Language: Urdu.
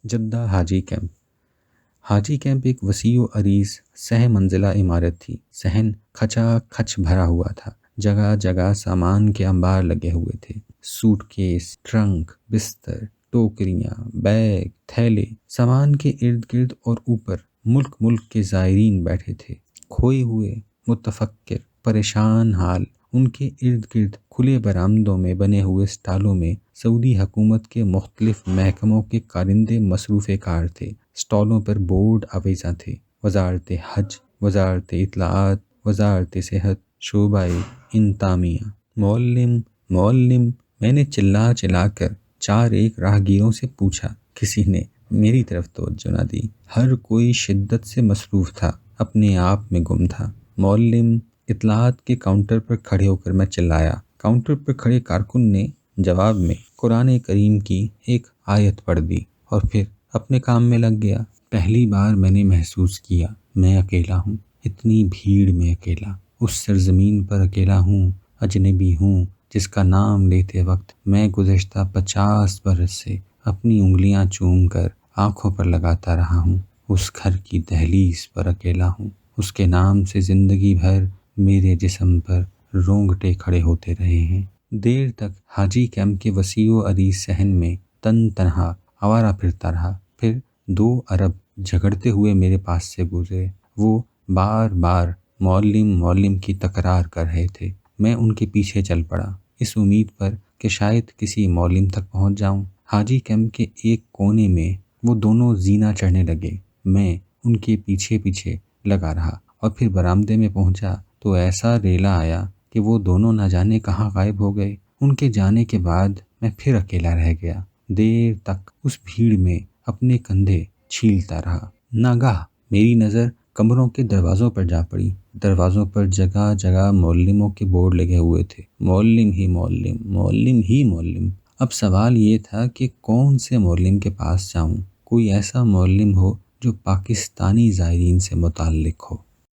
جدہ حاجی کیمپ۔ حاجی کیمپ ایک وسیع و عریض سہ منزلہ عمارت تھی۔ صحن کھچا کھچ بھرا ہوا تھا، جگہ جگہ سامان کے انبار لگے ہوئے تھے۔ سوٹ کیس، ٹرنک، بستر، ٹوکریاں، بیگ، تھیلے، سامان کے ارد گرد اور اوپر ملک ملک کے زائرین بیٹھے تھے، کھوئے ہوئے، متفکر، پریشان حال۔ ان کے ارد گرد کھلے برآمدوں میں بنے ہوئے اسٹالوں میں سعودی حکومت کے مختلف محکموں کے کارندے مصروف کار تھے۔ اسٹالوں پر بورڈ آویزاں تھے: وزارت حج، وزارت اطلاعات، وزارت صحت، شعبہ انتظامیہ۔ معلم معلم، میں نے چلا چلا کر چار ایک راہگیروں سے پوچھا۔ کسی نے میری طرف توجہ نہ دی۔ ہر کوئی شدت سے مصروف تھا، اپنے آپ میں گم تھا۔ معلم، اطلاعات کے کاؤنٹر پر کھڑے ہو کر میں چلایا۔ کاؤنٹر پر کھڑے کارکن نے جواب میں قرآن کریم کی ایک آیت پڑھ دی اور پھر اپنے کام میں لگ گیا۔ پہلی بار میں نے محسوس کیا میں اکیلا ہوں، اتنی بھیڑ میں اکیلا، اس سرزمین پر اکیلا ہوں، اجنبی ہوں جس کا نام لیتے وقت میں گزشتہ 50 برس سے اپنی انگلیاں چوم کر آنکھوں پر لگاتا رہا ہوں۔ اس گھر کی دہلیز پر اکیلا ہوں، اس کے نام سے زندگی بھر میرے جسم پر رونگٹے کھڑے ہوتے رہے ہیں۔ دیر تک حاجی کیمپ کے وسیع و عریض صحن میں تنہا آوارہ پھرتا رہا۔ پھر 2 عرب جھگڑتے ہوئے میرے پاس سے گزرے۔ وہ بار بار معلم معلم کی تکرار کر رہے تھے۔ میں ان کے پیچھے چل پڑا، اس امید پر کہ شاید کسی معلم تک پہنچ جاؤں۔ حاجی کیمپ کے ایک کونے میں وہ دونوں زینہ چڑھنے لگے۔ میں ان کے پیچھے پیچھے لگا رہا اور پھر برآمدے میں پہنچا تو ایسا ریلا آیا کہ وہ دونوں نہ جانے کہاں غائب ہو گئے۔ ان کے جانے کے بعد میں پھر اکیلا رہ گیا، دیر تک اس بھیڑ میں اپنے کندھے چھیلتا رہا۔ ناگہاں میری نظر کمروں کے دروازوں پر جا پڑی۔ دروازوں پر جگہ جگہ معلموں کے بورڈ لگے ہوئے تھے: معلم ہی معلم، معلم ہی معلم۔ اب سوال یہ تھا کہ کون سے معلم کے پاس جاؤں؟ کوئی ایسا معلم ہو جو پاکستانی زائرین سے متعلق ہو۔